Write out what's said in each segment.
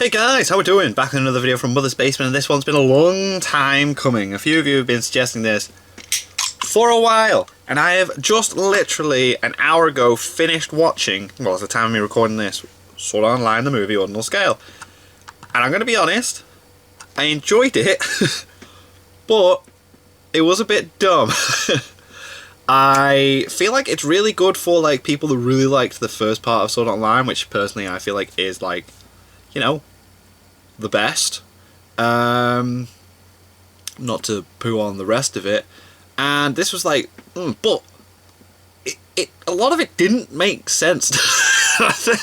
Hey guys, how we doing? Back in another video from Mother's Basement, and this one's been a long time coming. A few of you have been suggesting this for a while, and I have just literally an hour ago finished watching, well, at the time of me recording this, Sword Art Online, the movie, Ordinal Scale. And I'm going to be honest, I enjoyed it, but it was a bit dumb. I feel like it's really good for like people who really liked the first part of Sword Art Online, which personally I feel like is like, you know, the best. Not to poo on the rest of it. And this was like, but a lot of it didn't make sense.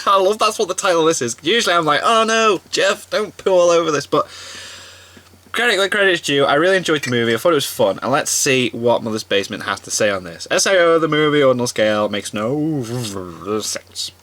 I love that's what the title of this is. Usually I'm like, oh no, Jeff, don't poo all over this. But credit where credit's due. I really enjoyed the movie. I thought it was fun. And let's see what Mother's Basement has to say on this. SAO, the movie, Ordinal Scale, makes no sense.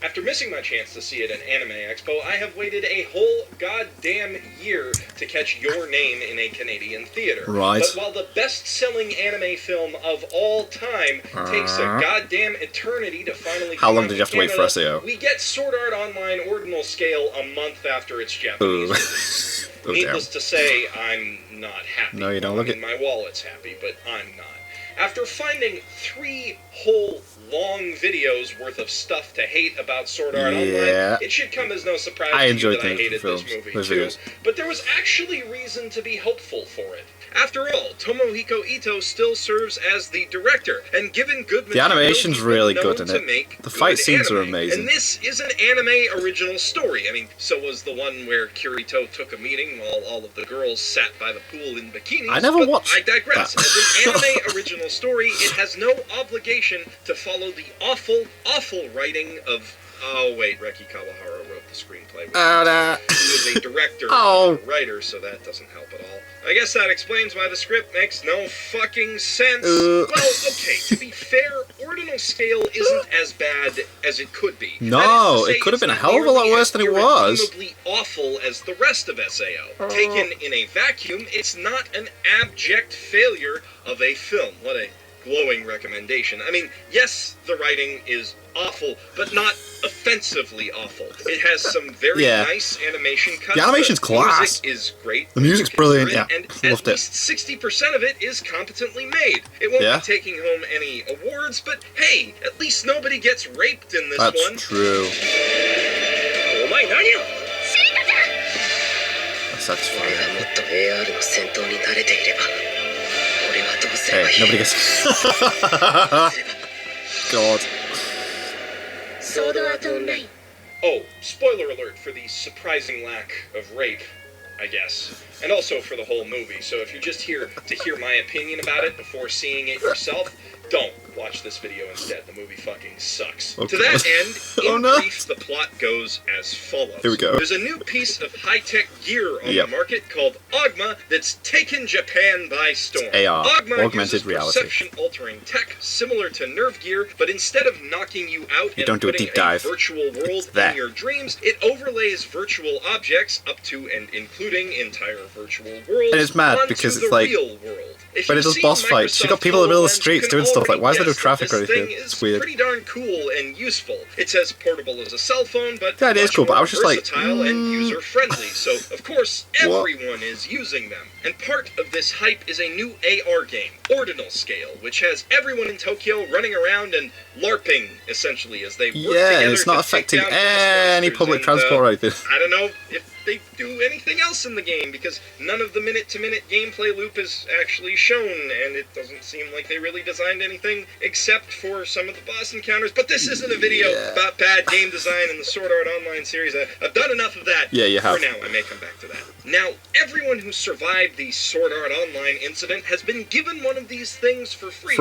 After missing my chance to see it at Anime Expo, I have waited a whole goddamn year to catch Your Name in a Canadian theater. Right. But while the best-selling anime film of all time takes a goddamn eternity to finally How long did you have to wait for SAO? We get Sword Art Online Ordinal Scale a month after its Japanese release. Needless to say, I'm not happy. No, you don't look it. My wallet's happy, but I'm not. After finding 3 whole long videos worth of stuff to hate about Sword Art Online, it should come as no surprise to you that I hated this movie too. But there was actually reason to be hopeful for it. After all, Tomohiko Ito still serves as the director, and given good material, the animation's really good in it. The fight scenes are amazing. And this is an anime original story. I mean, so was the one where Kirito took a meeting while all of the girls sat by the pool in bikinis. I never watched I digress. As an anime original story, it has no obligation to follow the awful, awful writing of... Oh, wait, Reki Kawahara wrote the screenplay. He was a director and a writer, so that doesn't help at all. I guess that explains why the script makes no fucking sense. Well, okay, to be fair, Ordinal Scale isn't as bad as it could be. No, it could have been a hell of a lot worse than it was. It's irredeemably awful as the rest of SAO. Taken in a vacuum, it's not an abject failure of a film. What a glowing recommendation. I mean, yes, the writing is awful, but not offensively awful. It has some very nice animation cuts. The animation's class. The music is great. The music's brilliant, yeah. And Loved at least 60% of it is competently made. It won't be taking home any awards, but hey, at least nobody gets raped in this one. That's true. That's satisfying. Hey, nobody gets... God. Oh, spoiler alert for the surprising lack of rape, I guess. And also for the whole movie, so if you're just here to hear my opinion about it before seeing it yourself, don't watch this video instead. The movie fucking sucks. To that end, in brief, the plot goes as follows. Here we go. There's a new piece of high-tech gear on the market called Augma that's taken Japan by storm. AR, Augma augmented uses reality. perception-altering tech similar to nerve gear, but instead of knocking you out and don't do a putting deep dive. virtual world in your dreams, it overlays virtual objects up to and including entire virtual worlds. And it's mad because it's like, but it does boss fights. You got people in the middle of the streets doing stuff like, why is there no traffic or anything? It's weird. Pretty darn cool and useful. It's as portable as a cell phone, but the idea is cool. But I was just like, versatile and user friendly. So of course everyone is using them. And part of this hype is a new AR game, Ordinal Scale, which has everyone in Tokyo running around and LARPing essentially as they work together. It's not affecting any public transport or anything. I don't know if they do anything else in the game, because none of the minute-to-minute gameplay loop is actually shown, and it doesn't seem like they really designed anything except for some of the boss encounters. But this isn't a video about bad game design in the Sword Art Online series. I've done enough of that. Yeah, you have. For now, I may come back to that. Now, everyone who survived the Sword Art Online incident has been given one of these things for free.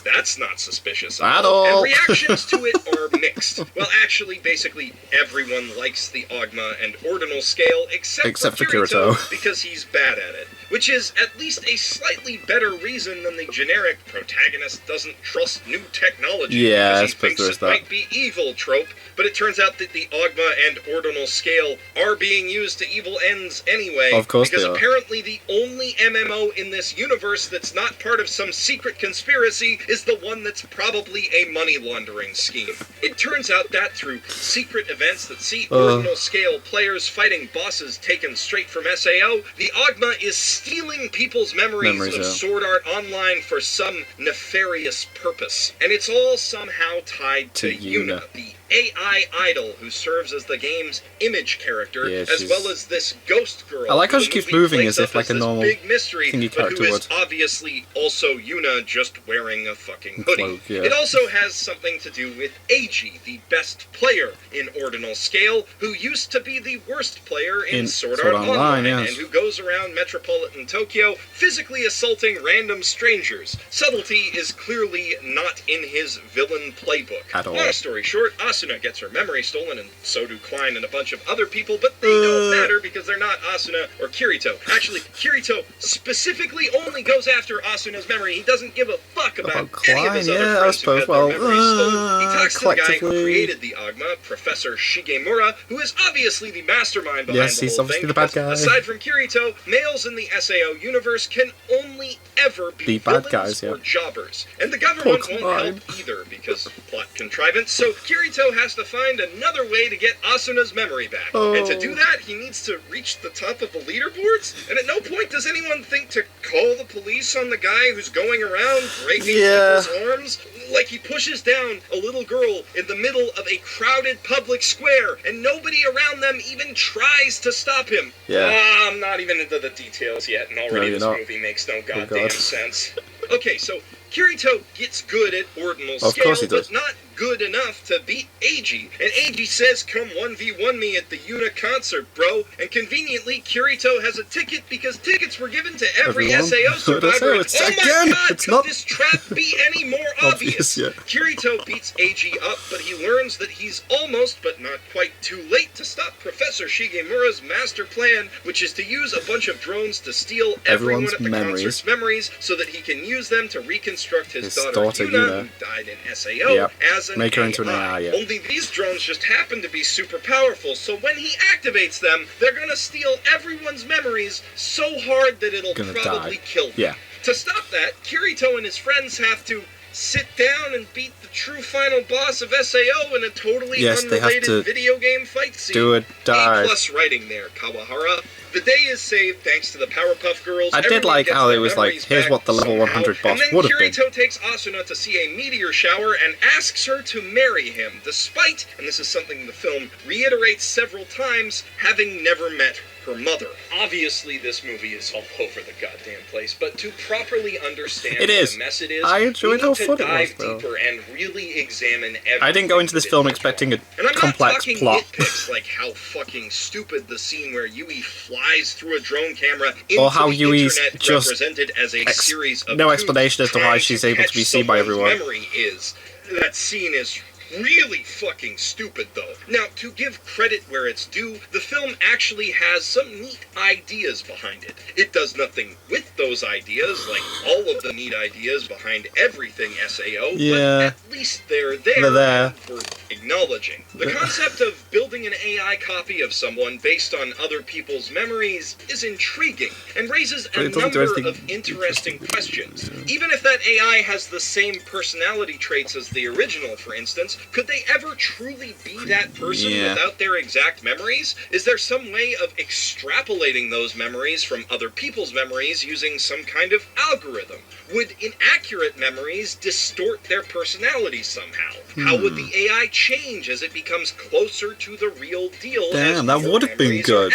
That's not suspicious at all. And reactions to it are mixed. Well, actually, basically, everyone likes the Augma and Ordinal Scale except for Kirito, because he's bad at it. Which is at least a slightly better reason than the generic protagonist doesn't trust new technology because he thinks it might be evil trope, but it turns out that the Augma and Ordinal Scale are being used to evil ends anyway. anyway, of course because they are. apparently the only MMO in this universe that's not part of some secret conspiracy is the one that's probably a money laundering scheme. It turns out that through secret events that see Ordinal scale players fighting bosses taken straight from SAO, the Ogma is stealing people's memories of Sword Art Online for some nefarious purpose. And it's all somehow tied to Yuna, the AI idol who serves as the game's image character, as well as this ghost girl. I like how she keeps moving as if like a normal big mystery, thingy but who character is would. obviously also Yuna, just wearing a fucking hoodie. Cloak, yeah. It also has something to do with Eiji, the best player in Ordinal scale, who used to be the worst player in Sword Art Online, and who goes around metropolitan Tokyo physically assaulting random strangers. Subtlety is clearly not in his villain playbook. At all. Long story short, Asuna gets her memory stolen, and so do Klein and a bunch of other people, but they don't matter because they're not Asuna or Kirito. Actually, Kirito specifically only goes after Asuna's memory. He doesn't give a fuck about any of his other friends who had their memories stolen. He talks to the guy who created the Ogma, Professor Shigemura, who is obviously the mastermind behind the whole thing. The bad guy. Aside from Kirito, males in the SAO universe can only ever be bad villains guys, or jobbers. And the government won't help either because plot contrivance, so Kirito has to find another way to get Asuna's memory back. And to do that, he needs to reach the top of the leaderboards? And at no point does anyone think to call the police on the guy who's going around breaking people's arms? Like he pushes down a little girl in the middle of a crowded public square, and nobody around them even tries to stop him. I'm not even into the details yet, and already this movie makes no goddamn sense. Okay, so Kirito gets good at Ordinal scale, but not good enough to beat Eiji. And Eiji says, come 1v1 me at the Yuna concert, bro. And conveniently, Kirito has a ticket because tickets were given to every SAO survivor. Oh my god, could this trap be any more obvious? Kirito beats Eiji up, but he learns that he's almost, but not quite too late to stop Professor Shigemura's master plan, which is to use a bunch of drones to steal everyone at the concert's memories so that he can use them to reconstruct his daughter Yuna, who died in SAO, as an Make her into an AI, Only these drones just happen to be super powerful, so when he activates them, they're gonna steal everyone's memories so hard that it'll probably kill them. To stop that, Kirito and his friends have to sit down and beat the true final boss of SAO in a totally unrelated video game fight scene. A+ writing there, Kawahara. The day is saved thanks to the Powerpuff Girls. I did like how it was like, here's what the level 100 boss would have been. And then Kirito takes Asuna to see a meteor shower and asks her to marry him, despite, and this is something the film reiterates several times, having never met her mother. Obviously, this movie is all over the goddamn place, but to properly understand what the mess it is, I enjoyed how fun it was, though. Deeper and really examine everything. I didn't go into this film expecting a complex plot. And I'm not talking nitpicks like how fucking stupid the scene where Yui flies through a drone camera into or how the Yui's internet just represented as a series of no explanation as to why she's able to be seen by everyone. Memory is. That scene is really fucking stupid, though. Now, to give credit where it's due, the film actually has some neat ideas behind it. It does nothing with those ideas, like all of the neat ideas behind everything SAO, but at least they're there for acknowledging. The concept of building an AI copy of someone based on other people's memories is intriguing, and raises a number of interesting questions. Even if that AI has the same personality traits as the original, for instance, could they ever truly be that person without their exact memories? Is there some way of extrapolating those memories from other people's memories using some kind of algorithm? Would inaccurate memories distort their personality somehow? How would the AI change as it becomes closer to the real deal? Damn, that would have been good.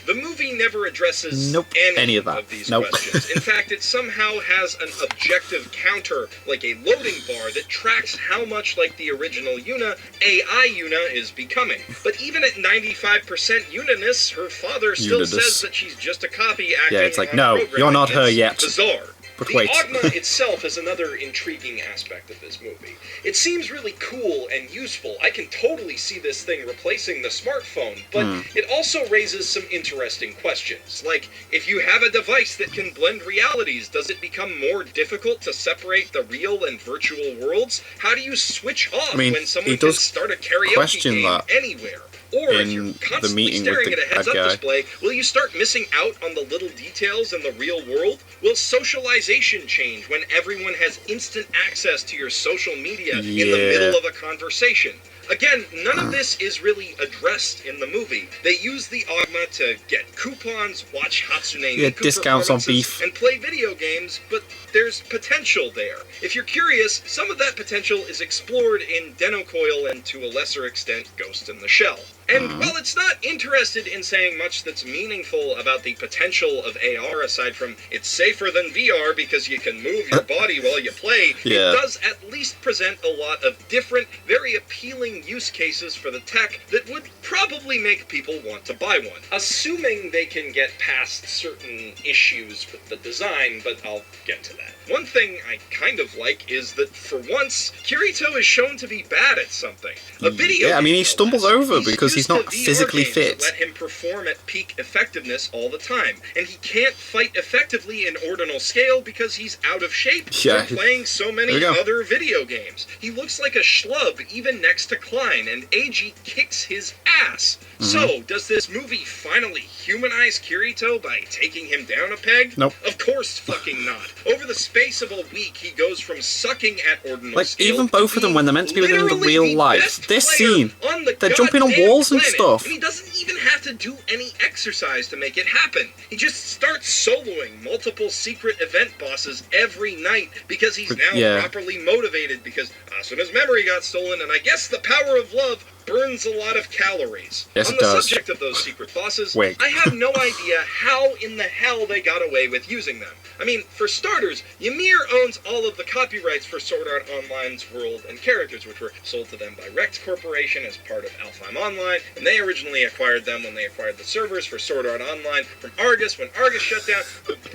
The movie never addresses any of these questions. In fact, it somehow has an objective counter, like a loading bar, that tracks how much like the original Yuna, AI Yuna is becoming. But even at 95% Yuna-ness, her father still says that she's just a copy acting it's like, no, you're not her yet. Bizarre. But wait. The Ogma itself is another intriguing aspect of this movie. It seems really cool and useful. I can totally see this thing replacing the smartphone, but it also raises some interesting questions. Like, if you have a device that can blend realities, does it become more difficult to separate the real and virtual worlds? How do you switch off when someone can start a karaoke game anywhere? Or if in you're the constantly meeting with staring the at a bad heads-up guy. display, will you start missing out on the little details in the real world? Will socialization change when everyone has instant access to your social media in the middle of a conversation? Again, none of this is really addressed in the movie. They use the Ogma to get coupons, watch Hatsune Miku discounts on performances, beef, and play video games, but there's potential there. If you're curious, some of that potential is explored in Denocoil and to a lesser extent Ghost in the Shell. And while it's not interested in saying much that's meaningful about the potential of AR aside from it's safer than VR because you can move your body while you play, it does at least present a lot of different, very appealing use cases for the tech that would probably make people want to buy one. Assuming they can get past certain issues with the design, but I'll get to that. One thing I kind of like is that, for once, Kirito is shown to be bad at something. A video I mean, he game, stumbles over because he's not VR physically games fit. that let him perform at peak effectiveness all the time, and he can't fight effectively in Ordinal scale because he's out of shape from playing so many other video games. He looks like a schlub even next to Klein, and Eiji kicks his ass. So, does this movie finally humanize Kirito by taking him down a peg? Nope. Of course fucking not. Over the space of a week, he goes from sucking at Ordinal scale even both of them, when they're meant to be within the real life, this scene, they're jumping on walls and stuff. And he doesn't even have to do any exercise to make it happen. He just starts soloing multiple secret event bosses every night because he's now properly motivated because Asuna's memory got stolen, and I guess the power of love burns a lot of calories. Yes, On it the does. subject of those secret bosses, I have no idea how in the hell they got away with using them. I mean, for starters, Ymir owns all of the copyrights for Sword Art Online's world and characters, which were sold to them by Recht Corporation as part of Alfheim Online, and they originally acquired them when they acquired the servers for Sword Art Online from Argus when Argus shut down.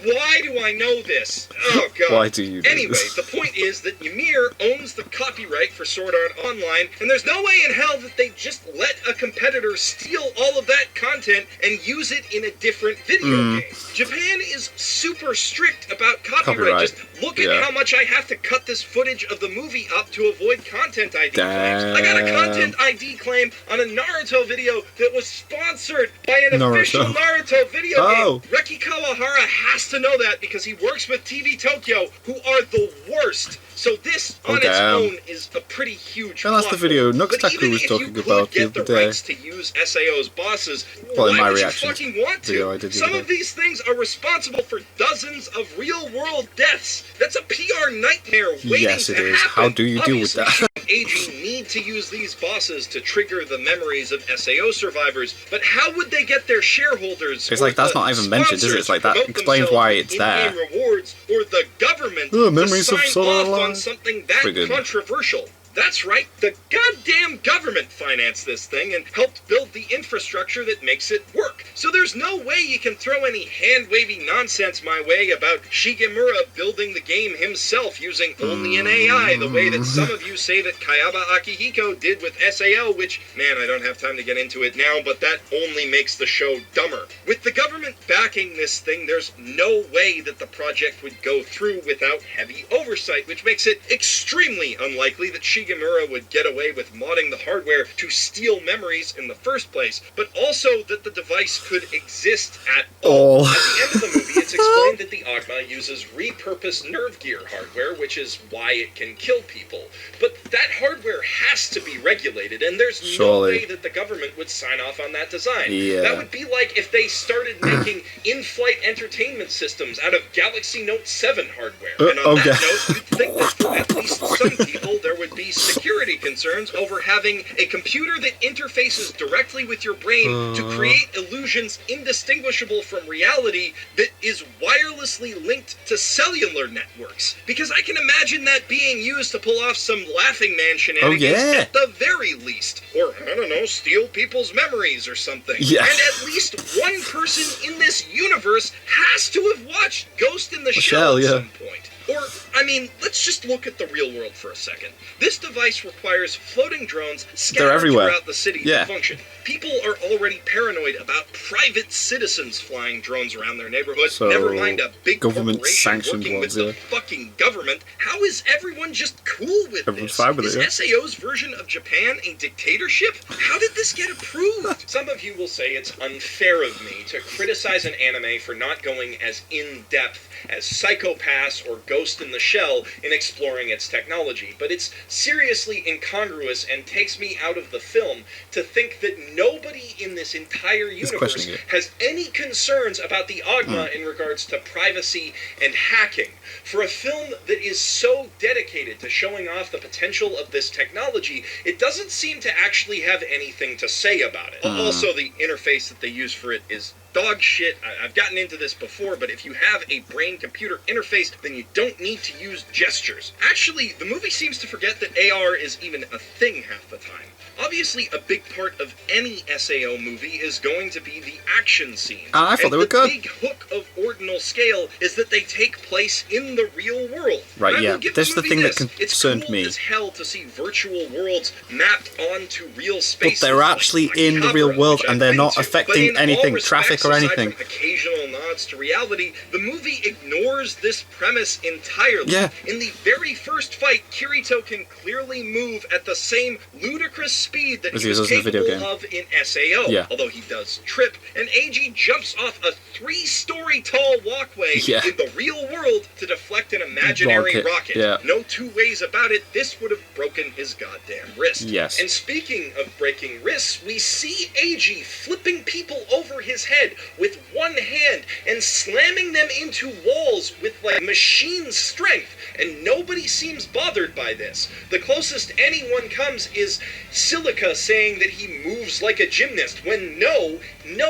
Why do I know this? Oh, God. Why do you know Anyway, this? the point is that Ymir owns the copyright for Sword Art Online, and there's no way in hell that they just let a competitor steal all of that content and use it in a different video game. Japan is super strict about copyright. Just look at how much I have to cut this footage of the movie up to avoid content ID claims. I got a content ID claim on a Naruto video that was sponsored by an official Naruto video game. Reki Kawahara has to know that because he works with TV Tokyo, who are the worst. So this, on its own, is a pretty huge And that's the video Nuxtaku was talking about the other day. rights to use SAO's bosses, Well, in why my would you reaction fucking want video I to? did the Some other of these things are responsible for dozens of real-world deaths. That's a PR nightmare waiting Yes, it to is. happen. How do you deal with that? Eiji need to use these bosses to trigger the memories of SAO survivors, but how would they get their shareholders? It's like, that's not even mentioned, is it? It's like, that explains why it's there. Rewards or the government memories to of sign Sword Art off on Online. something that Friggin'. controversial. That's right, the goddamn government financed this thing and helped build the infrastructure that makes it work. So there's no way you can throw any hand-wavy nonsense my way about Shigemura building the game himself using only an AI, the way that some of you say that Kayaba Akihiko did with SAO, which, man, I don't have time to get into it now, but that only makes the show dumber. With the government backing this thing, there's no way that the project would go through without heavy oversight, which makes it extremely unlikely that Shigemura would get away with modding the hardware to steal memories in the first place, but also that the device could exist at all. At the end of the movie, it's explained that the Ogma uses repurposed nerve gear hardware, which is why it can kill people. But that hardware has to be regulated, and there's no way that the government would sign off on that design. That would be like if they started making in-flight entertainment systems out of Galaxy Note 7 hardware. And on that note, you'd think that for at least some people, there would be security concerns over having a computer that interfaces directly with your brain to create illusions indistinguishable from reality that is wirelessly linked to cellular networks. Because I can imagine that being used to pull off some Laughing Man shenanigans at the very least. Or, I don't know, steal people's memories or something. And at least one person in this universe has to have watched Ghost in the Shell at some point. Or I mean, let's just look at the real world for a second. This device requires floating drones scattered throughout the city to function. People are already paranoid about private citizens flying drones around their neighborhood, never mind a big corporation working with the fucking government. How is everyone just cool with this? Is SAO's version of Japan a dictatorship? How did this get approved? Some of you will say it's unfair of me to criticize an anime for not going as in-depth as Psycho Pass or Ghost in the Shell in exploring its technology, but it's seriously incongruous and takes me out of the film to think that nobody in this entire universe has any concerns about the Agma in regards to privacy and hacking. For a film that is so dedicated to showing off the potential of this technology, it doesn't seem to actually have anything to say about it. Also, the interface that they use for it is dog shit. I've gotten into this before, but if you have a brain-computer interface, then you don't need to use gestures. Actually, the movie seems to forget that AR is even a thing half the time. Obviously, a big part of any SAO movie is going to be the action scenes. I thought they were good. The big hook of Ordinal scale is that they take place in the real world. Right, yeah. This is the thing that concerned me. It's cool as hell to see virtual worlds mapped onto real spaces. But they're actually in the real world, and they're not affecting anything, traffic or anything. Aside from occasional nods to reality, the movie ignores this premise entirely. Yeah. In the very first fight, Kirito can clearly move at the same ludicrous speed that he was capable of in SAO, although he does trip, and AG jumps off a 3-story tall walkway in the real world to deflect an imaginary rocket. No two ways about it, this would have broken his goddamn wrist. Yes. And speaking of breaking wrists, we see AG flipping people over his head with one hand and slamming them into walls with like machine strength, and nobody seems bothered by this. The closest anyone comes is Silica saying that he moves like a gymnast, when no,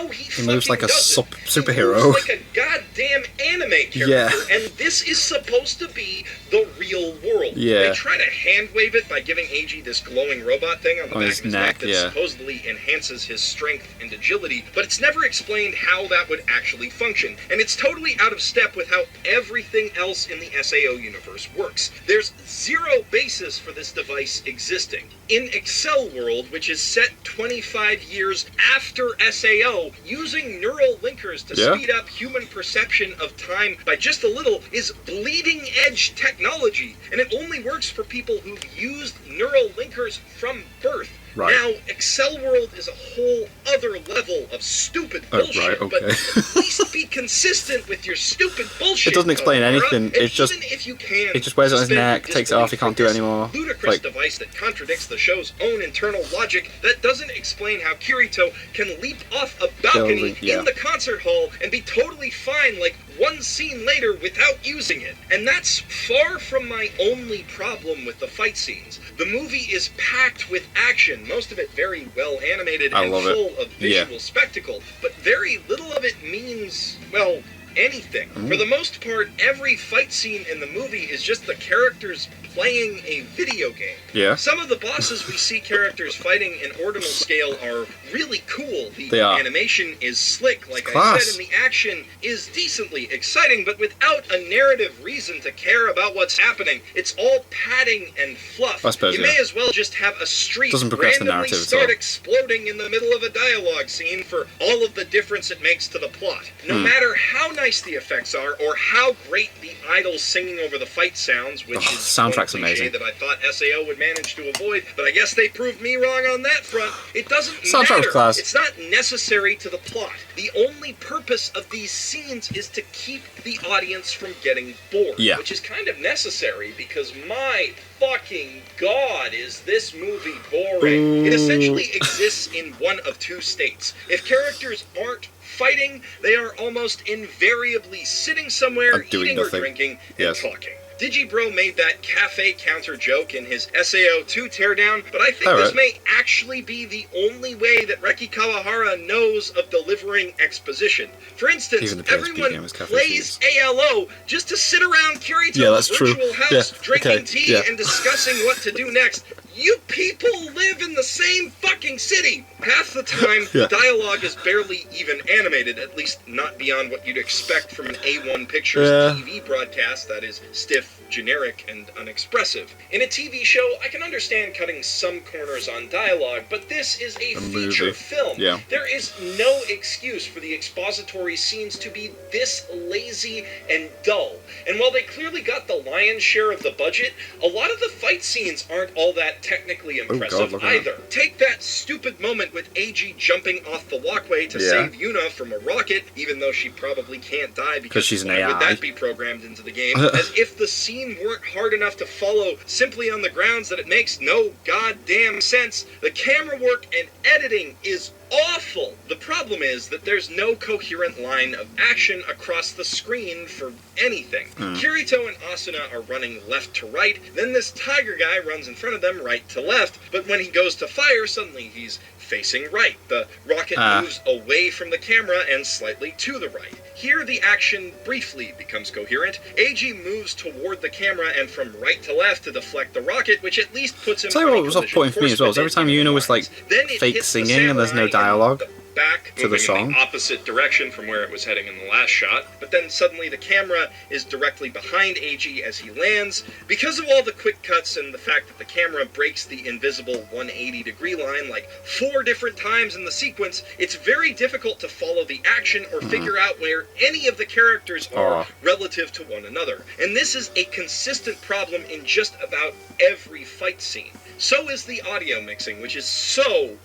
he moves like a superhero. He moves like a goddamn anime character, and this is supposed to be the real world. They try to hand wave it by giving AG this glowing robot thing on the back of his neck that supposedly enhances his strength and agility, but it's never explained how that would actually function, and it's totally out of step with how everything else in the SAO universe works. There's zero basis for this device existing. In Excel World, which is set 25 years after SAO, using neural linkers to speed up human perception of time by just a little is bleeding edge technology, and it only works for people who've used neural linkers from birth. Now, Excel World is a whole other level of stupid bullshit, but at least be consistent with your stupid bullshit. It doesn't explain anything. It's just, if you can, it just wears it on his neck, takes it off, he can't do it anymore. Ludicrous device that contradicts the show's own internal logic, that doesn't explain how Kirito can leap off a balcony in the concert hall and be totally fine like one scene later without using it. And that's far from my only problem with the fight scenes. The movie is packed with action, most of it very well animated and full of visual spectacle, but very little of it means, well, anything. For the most part, every fight scene in the movie is just the characters playing a video game. Some of the bosses we see characters fighting in Ordinal scale are really cool. The animation is slick, like I said, and the action is decently exciting, but without a narrative reason to care about what's happening. It's all padding and fluff. I suppose, you may as well just have a street randomly start exploding in the middle of a dialogue scene for all of the difference it makes to the plot. No matter how nice the effects are, or how great the idol singing over the fight sounds, which is soundtrack's amazing, that I thought SAO would manage to avoid, but I guess they proved me wrong on that front. It doesn't matter. It's not necessary to the plot. The only purpose of these scenes is to keep the audience from getting bored, which is kind of necessary because my fucking god, is this movie boring. It essentially exists in one of two states. If characters aren't fighting, they are almost invariably sitting somewhere, eating or drinking, and talking. Digibro made that cafe counter joke in his SAO 2 teardown, but I think this may actually be the only way that Reki Kawahara knows of delivering exposition. For instance, everyone plays ALO just to sit around Kirito's virtual house, drinking tea and discussing what to do next. You people live in the same fucking city! Half the time, the dialogue is barely even animated, at least not beyond what you'd expect from an A1 Pictures TV broadcast that is stiff, generic, and unexpressive. In a TV show, I can understand cutting some corners on dialogue, but this is a feature film. Yeah. There is no excuse for the expository scenes to be this lazy and dull. And while they clearly got the lion's share of the budget, a lot of the fight scenes aren't all that technically impressive either. Take that stupid moment with AG jumping off the walkway to save Yuna from a rocket, even though she probably can't die because she's an why AI. would that be programmed into the game? As if the scene weren't hard enough to follow simply on the grounds that it makes no goddamn sense. The camera work and editing is awful. The problem is that there's no coherent line of action across the screen for anything. Kirito and Asuna are running left to right, then this tiger guy runs in front of them right to left, but when he goes to fire, suddenly he's facing right. The rocket moves away from the camera and slightly to the right. Here the action briefly becomes coherent. AG moves toward the camera and from right to left to deflect the rocket, which at least puts him Tell you what was off-putting for me as well, is every time Yuna was like fake singing and there's no dialogue back to the song. In the opposite direction from where it was heading in the last shot, but then suddenly the camera is directly behind AG as he lands. Because of all the quick cuts and the fact that the camera breaks the invisible 180-degree line like 4 different times in the sequence, it's very difficult to follow the action or figure out where any of the characters are relative to one another. And this is a consistent problem in just about every fight scene. So is the audio mixing, which is so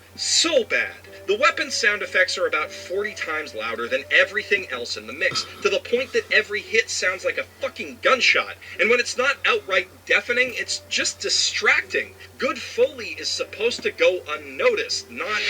bad. The weapon sound effects are about 40 times louder than everything else in the mix, to the point that every hit sounds like a fucking gunshot. And when it's not outright deafening, it's just distracting. Good Foley is supposed to go unnoticed, not...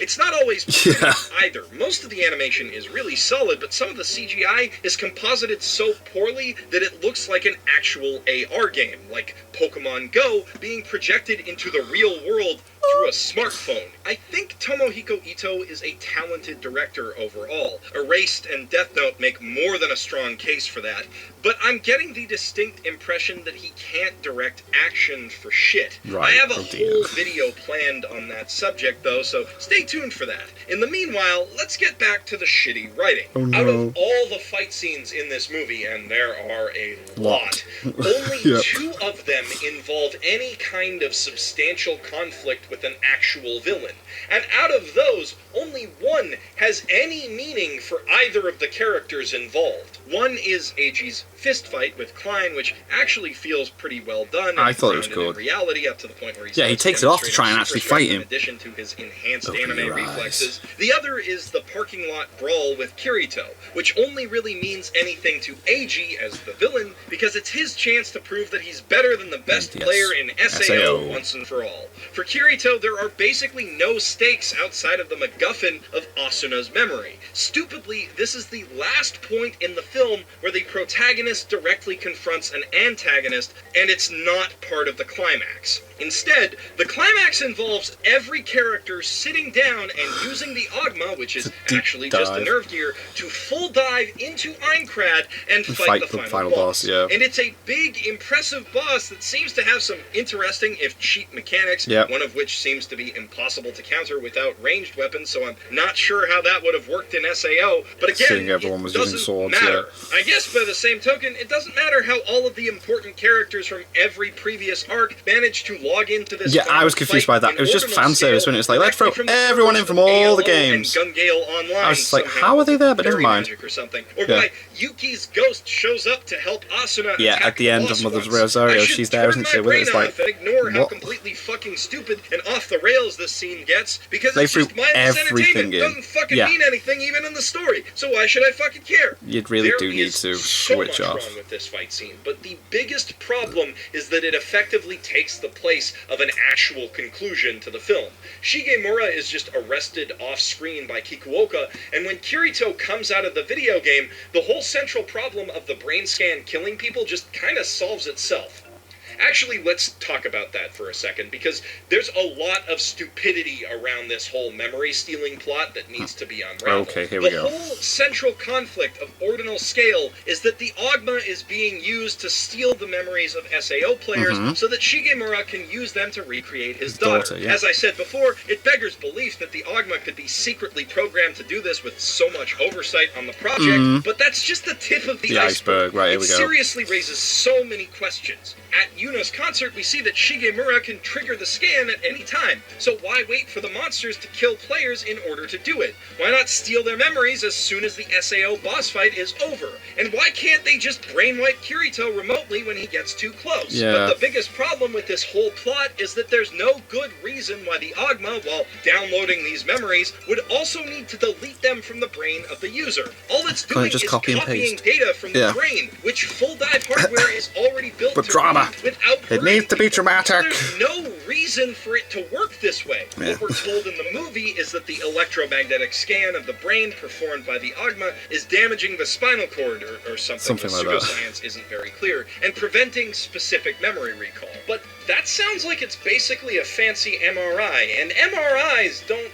It's not always pretty either. Most of the animation is really solid, but some of the CGI is composited so poorly that it looks like an actual AR game, like Pokemon Go being projected into the real world through a smartphone. I think Tomohiko Ito is a talented director overall. Erased and Death Note make more than a strong case for that, but I'm getting the distinct impression that he can't direct action for shit. I have a whole video planned on that subject though, so stay tuned for that. In the meanwhile, let's get back to the shitty writing. Out of all the fight scenes in this movie, and there are a lot, only 2 of them involve any kind of substantial conflict with an actual villain. And out of those, only 1 has any meaning for either of the characters involved. One is AG's fist fight with Klein, which actually feels pretty well done. I thought it was cool. In reality, up to the point where he's he takes it off to try and actually fight him. In addition to his enhanced anime reflexes. The other is the parking lot brawl with Kirito, which only really means anything to AG as the villain, because it's his chance to prove that he's better than the best player in SAO once and for all. For Kirito, there are basically no stakes outside of the MacGuffin of Asuna's memory. Stupidly, this is the last point in the film where the protagonist directly confronts an antagonist, and it's not part of the climax. Instead, the climax involves every character sitting down and using the Ogma, which is actually just a nerve gear, to full dive into Aincrad and fight the final boss. And it's a big, impressive boss that seems to have some interesting, if cheap, mechanics, one of which seems to be impossible to counter without ranged weapons, so I'm not sure how that would have worked in SAO, but again, everyone was using swords, matter. I guess by the same token, it doesn't matter how all of the important characters from every previous arc managed to log into this. I was confused by that. It was just fan service when it was like, let's throw everyone in from all the games. I was just like, how are they there? But never mind. Or something. Or why Yuki's ghost shows up to help Asuna attack at the end of Mother's Rosario, she's there, isn't she? With it, it's like, ignore how completely fucking stupid and off the rails this scene gets, because they it's just mindless entertainment. It doesn't fucking mean anything even in the story. So why should I fucking care? You really do need to switch off. There is so much wrong with this fight scene, but the biggest problem is that it effectively takes the place of an actual conclusion to the film. Shigemura is just arrested off-screen by Kikuoka, and when Kirito comes out of the video game, the whole central problem of the brain scan killing people just kind of solves itself. Actually, let's talk about that for a second, because there's a lot of stupidity around this whole memory-stealing plot that needs to be unraveled. Okay, here we go. The whole central conflict of Ordinal Scale is that the Ogma is being used to steal the memories of SAO players so that Shigemura can use them to recreate his daughter. Yeah. As I said before, it beggars belief that the Ogma could be secretly programmed to do this with so much oversight on the project, but that's just the tip of the iceberg. Right, here we go. It seriously raises so many questions. At Yuno's concert, we see that Shigemura can trigger the scan at any time, so why wait for the monsters to kill players in order to do it? Why not steal their memories as soon as the SAO boss fight is over? And why can't they just brainwipe Kirito remotely when he gets too close? Yeah. But the biggest problem with this whole plot is that there's no good reason why the Ogma, while downloading these memories, would also need to delete them from the brain of the user. All it's doing is copying data from the brain, which full dive hardware is already built to drama. Without it needs to be dramatic. So there's no reason for it to work this way. What we're told in the movie is that the electromagnetic scan of the brain performed by the Ogma is damaging the spinal cord or something. The like pseudoscience isn't very clear, and preventing specific memory recall. But that sounds like it's basically a fancy MRI, and MRIs don't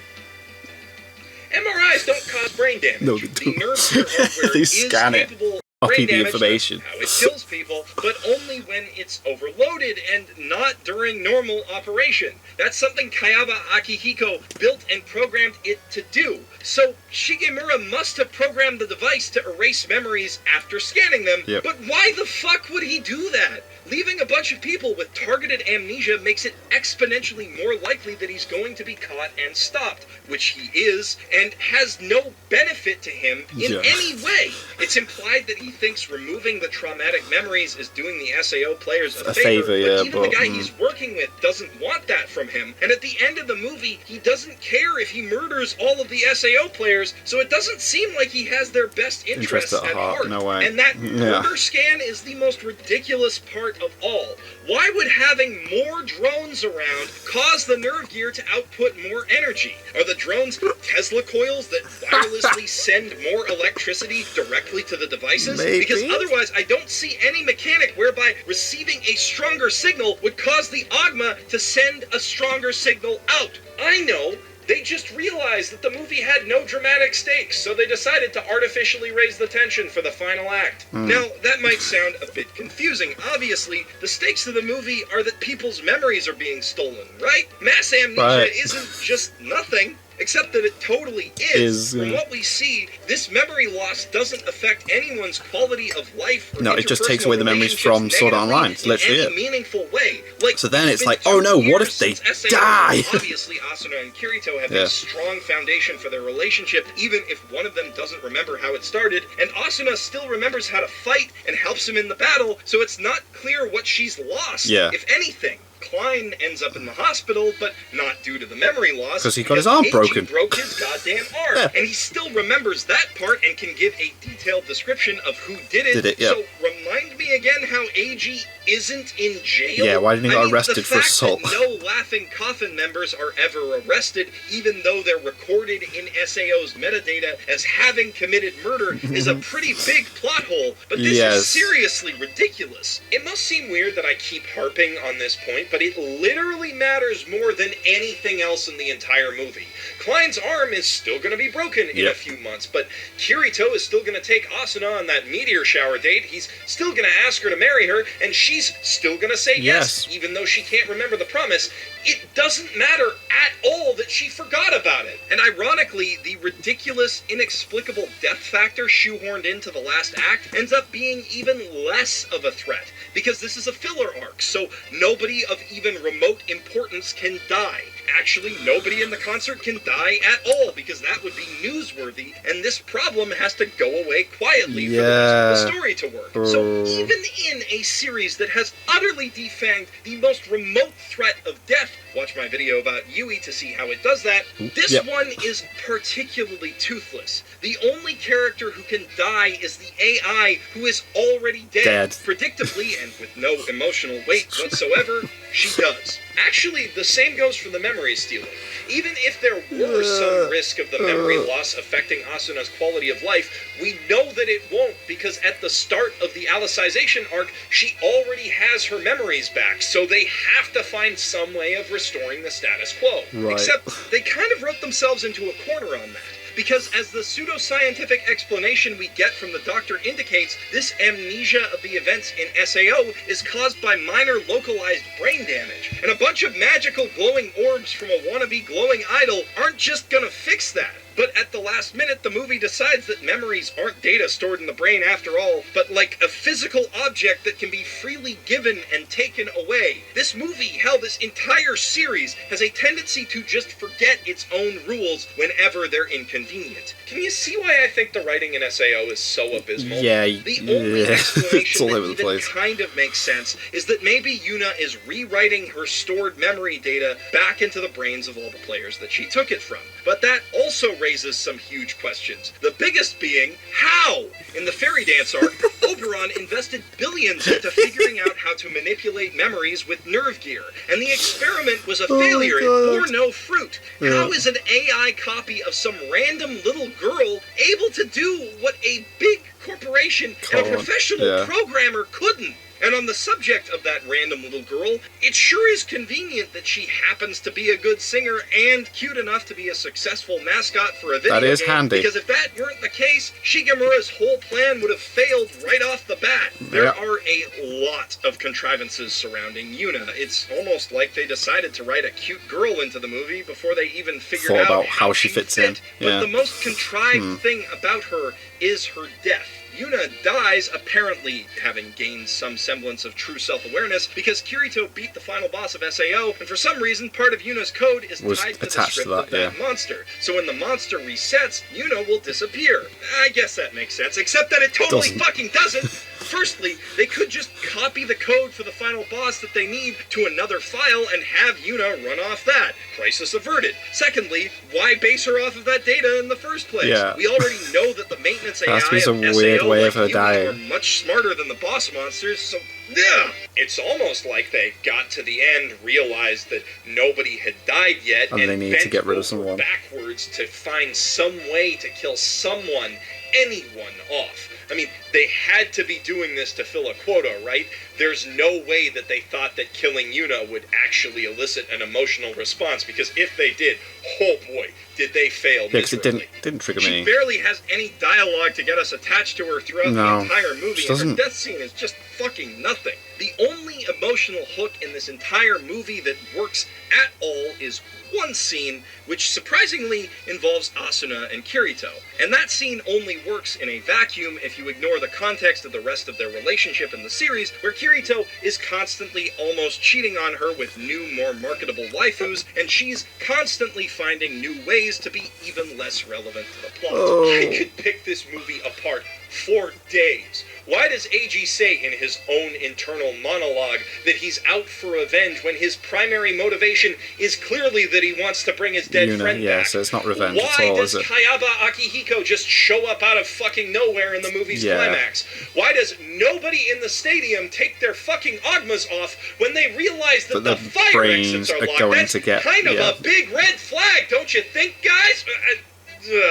cause brain damage. No, they don't. The nerve care hardware They is scan it. capable Copy brain the damage, information. how it kills people, but only when it's overloaded and not during normal operation. That's something Kayaba Akihiko built and programmed it to do. So Shigemura must have programmed the device to erase memories after scanning them, but why the fuck would he do that? Leaving a bunch of people with targeted amnesia makes it exponentially more likely that he's going to be caught and stopped, which he is, and has no benefit to him in any way. It's implied that he thinks removing the traumatic memories is doing the SAO players a favor, but even the guy he's working with doesn't want that from him, and at the end of the movie, he doesn't care if he murders all of the SAO players, so it doesn't seem like he has their best interests at heart. No way. And that murder scan is the most ridiculous part of all. Why would having more drones around cause the nerve gear to output more energy? Are the drones Tesla coils that wirelessly send more electricity directly to the devices? Maybe. Because otherwise I don't see any mechanic whereby receiving a stronger signal would cause the Ogma to send a stronger signal out. I know. They just realized that the movie had no dramatic stakes, so they decided to artificially raise the tension for the final act. Now, that might sound a bit confusing. Obviously, the stakes of the movie are that people's memories are being stolen, right? Mass amnesia isn't just nothing. Except that it totally is. From what we see, this memory loss doesn't affect anyone's quality of life. Or it just takes away the memories from Sword Art Online. It's literally it. Meaningful way. Like, so then it's like, oh no, what if they die? Obviously, Asuna and Kirito have a strong foundation for their relationship, even if one of them doesn't remember how it started, and Asuna still remembers how to fight and helps him in the battle, so it's not clear what she's lost, if anything. Klein ends up in the hospital, but not due to the memory loss. Because he got his arm broken. He broke his goddamn arm. And he still remembers that part and can give a detailed description of who did it. So remind me again how Eiji isn't in jail? Yeah, why didn't he get arrested for assault? The fact that no Laughing Coffin members are ever arrested, even though they're recorded in SAO's metadata as having committed murder, is a pretty big plot hole. But this is seriously ridiculous. It must seem weird that I keep harping on this point, but it literally matters more than anything else in the entire movie. Klein's arm is still going to be broken in a few months, but Kirito is still going to take Asuna on that meteor shower date. He's still going to ask her to marry her, and she's still going to say yes, even though she can't remember the promise. It doesn't matter at all that she forgot about it. And ironically, the ridiculous, inexplicable death factor shoehorned into the last act ends up being even less of a threat, because this is a filler arc, so nobody of even remote importance can die. Actually, nobody in the concert can die at all, because that would be newsworthy, and this problem has to go away quietly for the rest of the story to work. So even in a series that has utterly defanged the most remote threat of death, watch my video about Yui to see how it does that, this one is particularly toothless. The only character who can die is the AI who is already dead. Predictably, and with no emotional weight whatsoever, she does. Actually, the same goes for the memory stealing. Even if there were some risk of the memory loss affecting Asuna's quality of life, we know that it won't, because at the start of the Alicization realization arc, she already has her memories back, so they have to find some way of restoring the status quo. Right. Except they kind of wrote themselves into a corner on that. Because as the pseudoscientific explanation we get from the Doctor indicates, this amnesia of the events in SAO is caused by minor localized brain damage, and a bunch of magical glowing orbs from a wannabe glowing idol aren't just gonna fix that. But at the last minute, the movie decides that memories aren't data stored in the brain after all, but like a physical object that can be freely given and taken away. This movie, hell, this entire series, has a tendency to just forget its own rules whenever they're inconvenient. Can you see why I think the writing in SAO is so abysmal? Yeah, the only explanation that even place. kind of makes sense is that maybe Yuna is rewriting her stored memory data back into the brains of all the players that she took it from. But that also raises some huge questions. The biggest being, how? In the Fairy Dance arc, Oberon invested billions into figuring out how to manipulate memories with nerve gear, and the experiment was a failure. It bore no fruit. Yeah. How is an AI copy of some random little girl able to do what a big corporation and a professional programmer couldn't? And on the subject of that random little girl, it sure is convenient that she happens to be a good singer and cute enough to be a successful mascot for a video That is game. handy. Because if that weren't the case, Shigemura's whole plan would have failed right off the bat. There are a lot of contrivances surrounding Yuna. It's almost like they decided to write a cute girl into the movie before they even figured out how she fits in. But the most contrived thing about her is her death. Yuna dies, apparently having gained some semblance of true self-awareness, because Kirito beat the final boss of SAO, and for some reason, part of Yuna's code is tied to the script of that monster. So when the monster resets, Yuna will disappear. I guess that makes sense, except that it totally fucking doesn't! Firstly, they could just copy the code for the final boss that they need to another file and have Yuna run off that. Crisis averted. Secondly, why base her off of that data in the first place? Yeah. We already know that the maintenance AI Has to be some of weird SAO way like of her Yuna dying. are much smarter than the boss monsters, so yeah. It's almost like they got to the end, realized that nobody had died yet, and they need bent to get rid of over someone backwards to find some way to kill someone, anyone off. I mean, they had to be doing this to fill a quota, right? There's no way that they thought that killing Yuna would actually elicit an emotional response, because if they did, oh boy, did they fail miserably. Yeah, because it didn't trigger me. She barely has any dialogue to get us attached to her throughout the entire movie, and her death scene is just fucking nothing. The only emotional hook in this entire movie that works at all is one scene, which surprisingly involves Asuna and Kirito. And that scene only works in a vacuum if you ignore the context of the rest of their relationship in the series, where Kirito is constantly almost cheating on her with new, more marketable waifus, and she's constantly finding new ways to be even less relevant to the plot. I could pick this movie apart for days. Why does AG say in his own internal monologue that he's out for revenge when his primary motivation is clearly that he wants to bring his dead friend back? So it's not revenge at all, is it? Why does Kayaba Akihiko just show up out of fucking nowhere in the movie's climax? Why does nobody in the stadium take their fucking Ogmas off when they realize that the fire exits are locked? That's kind of a big red flag, don't you think, guys?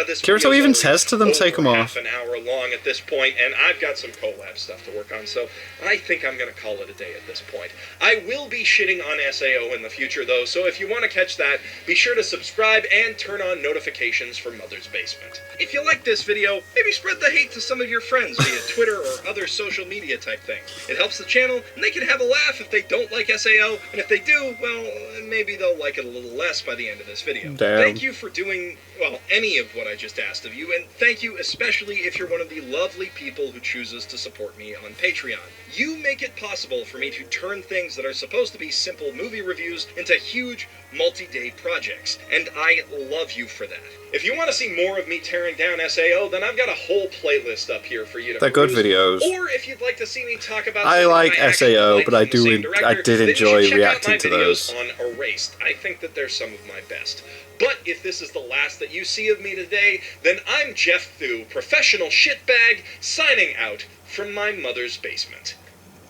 This Kirito even says to them, take them off. Half an hour long at this point, and I've got some collab stuff to work on, so I think I'm going to call it a day at this point. I will be shitting on SAO in the future, though, so if you want to catch that, be sure to subscribe and turn on notifications for Mother's Basement. If you like this video, maybe spread the hate to some of your friends via Twitter or other social media type thing. It helps the channel, and they can have a laugh if they don't like SAO, and if they do, well, maybe they'll like it a little less by the end of this video. Damn. Thank you for doing, well, any of what I just asked of you, and thank you especially if you're one of the lovely people who chooses to support me on Patreon. You make it possible for me to turn things that are supposed to be simple movie reviews into huge, multi-day projects, and I love you for that. If you want to see more of me tearing down SAO, then I've got a whole playlist up here for you to They're good videos. Or if you'd like to see me talk about I like SAO, but I did enjoy reacting to those. On Erased. I think that they're some of my best. But if this is the last that you see of me today, then I'm Jeff Thu, professional shitbag, signing out from my mother's basement.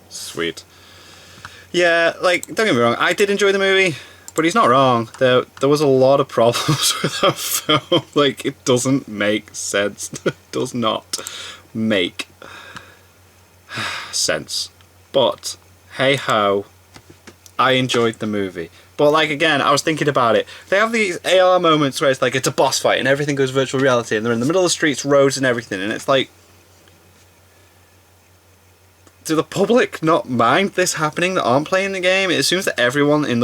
Sweet. Yeah, like, don't get me wrong, I did enjoy the movie, but he's not wrong. There was a lot of problems with that film. Like, it doesn't make sense. It does not make sense. But, hey ho, I enjoyed the movie. But like, again, I was thinking about it. They have these AR moments where it's like, it's a boss fight and everything goes virtual reality and they're in the middle of the streets, roads and everything, and it's like, do the public not mind this happening that aren't playing the game? It assumes that everyone in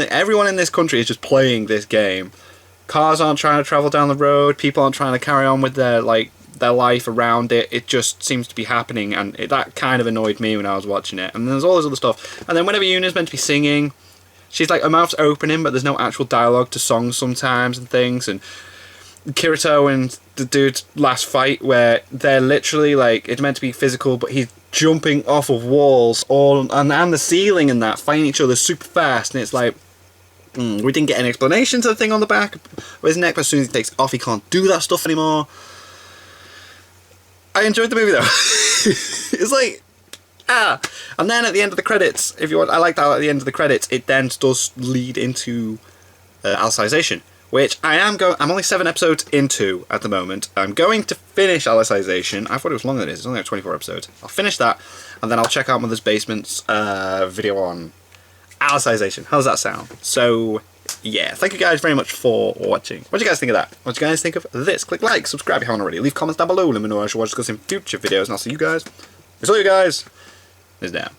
everyone in this country is just playing this game. Cars aren't trying to travel down the road, people aren't trying to carry on with their life around it. It just seems to be happening, and that kind of annoyed me when I was watching it. And there's all this other stuff. And then whenever Yuna's meant to be singing, she's like, her mouth's opening, but there's no actual dialogue to songs sometimes and things. And Kirito and the dude's last fight, where they're literally like, it's meant to be physical, but he's jumping off of walls and the ceiling and that, fighting each other super fast, and it's like, we didn't get any explanation to the thing on the back of his neck, but as soon as he takes it off, he can't do that stuff anymore. I enjoyed the movie though. It's like, and then at the end of the credits, if you want, I like that at the end of the credits, it then does lead into Alicization, which I'm only 7 episodes into at the moment. I'm going to finish Alicization. I thought it was longer than this. It's only like 24 episodes. I'll finish that, and then I'll check out Mother's Basement's video on Alicization. How does that sound? So, yeah. Thank you guys very much for watching. What do you guys think of that? What do you guys think of this? Click like, subscribe if you haven't already. Leave comments down below. Let me know what I should watch in future videos, and I'll see you guys. I saw you guys. Is down.